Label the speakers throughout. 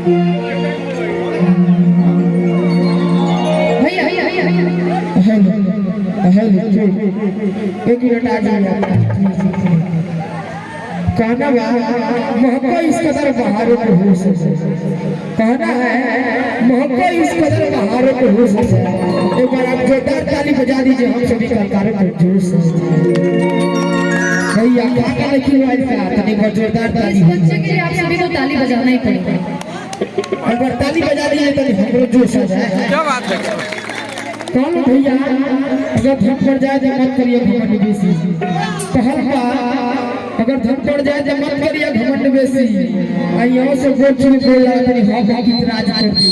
Speaker 1: एक मिनट आ जाइए कहना महको इस कदर बहारों को हो कहना है महको इस कदर बहारों को हो एक बार आप जोरदार ताली बजा दीजिए हम सभी कलाकारों को जोश भैया क्या लिखी हुआ इसका तनिक जोरदार ताली
Speaker 2: इस बच्चे के लिए आप सभी को ताली बजाना ही पड़ेगा
Speaker 1: एक बार ताली बजा दीजिए तनिक हमको जोश आ जाए
Speaker 3: क्या बात है
Speaker 1: कौन भैया अगर धन पड़ जाए तो मत करिए घमंड बेसी पहल का अगर धन पड़ जाए तो मत करिए घमंड बेसी आइयो से बोल चुन बोल रहा तेरी हां की राज कर दी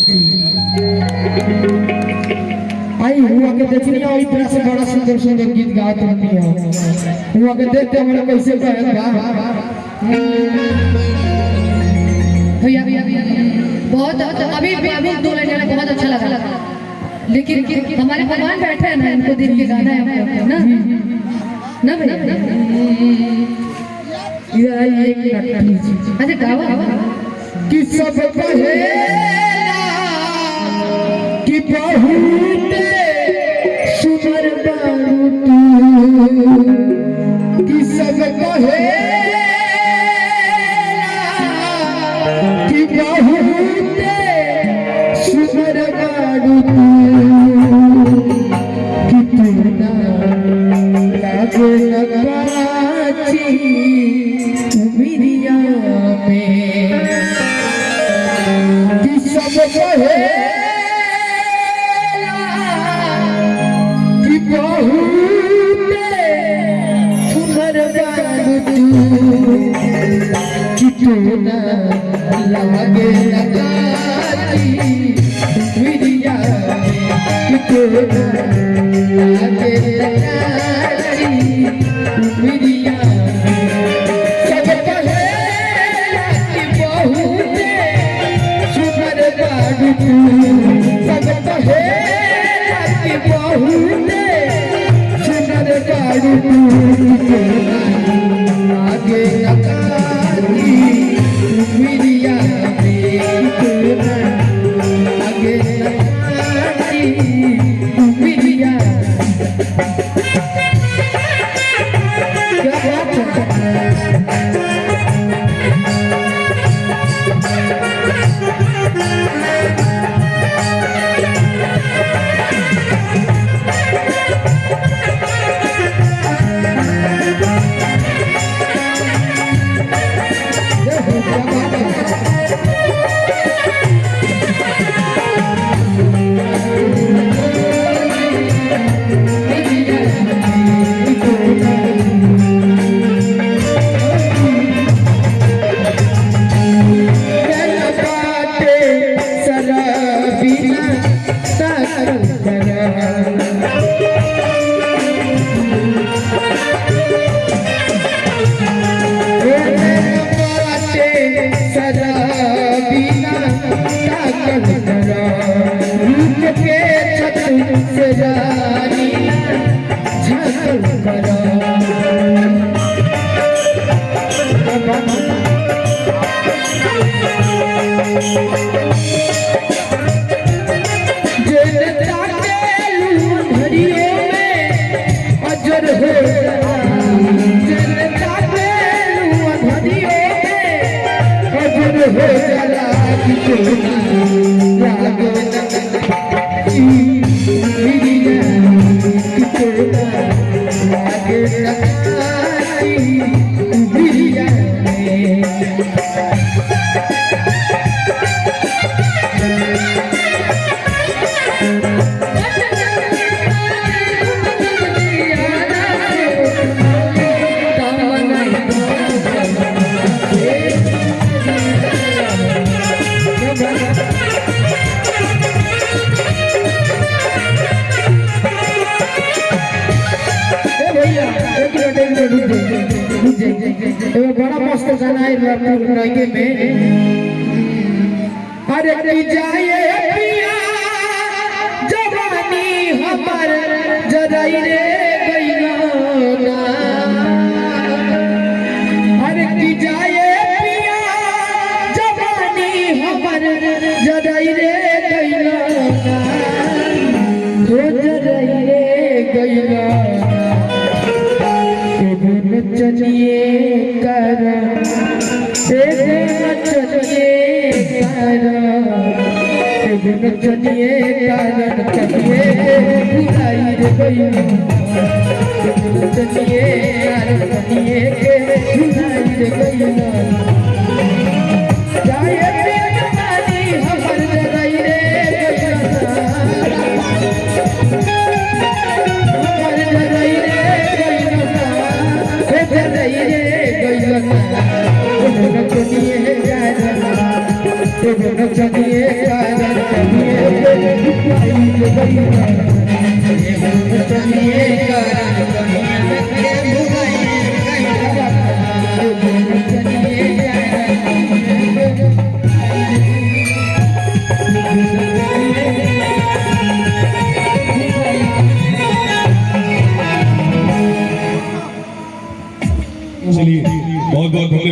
Speaker 1: आई हुआ के देखनी हो इतना से बड़ा सुंदर सुंदर गीत गात रहती है हुआ के देखते हमरा कैसे कहेगा
Speaker 2: भैया बहुत अभी दो लाइन बहुत अच्छा लगा लेकिन हमारे भगवान बैठे हैं ना इनको दिल के गाना है ना ना भैया
Speaker 1: ये एक
Speaker 2: अच्छा गावा
Speaker 1: कि सब कहेला कि बहुत सुंदर बारू तू कि सब कहेला कि बहुत सुंदर बारू तू लगे लगाती विरिया लगे लगाती विरिया सब कहे कि बहुत सुंदर बारू सब कहे कि बहुत सुंदर बारू लगे लगाती विरिया आगे विरिया क्या बात बड़ा मस्त गाना है लड़के में अरे की जाए पिया जवानी हमर जराई रे गईना अरे की जाए पिया जवानी हमर नचनिए कारण कहिए बुलाई रे गई नचनिए कारण कहिए के बुलाई रे गई जाए प्रेम वाली हमर जगई रे हमर जगई रे गई नचनिए कारण नचनिए कारण कहिए बुलाई रे गई नचनिए कारण कहिए बुलाई रे गई नचनिए
Speaker 3: चलिए बहुत बहुत धन्यवाद।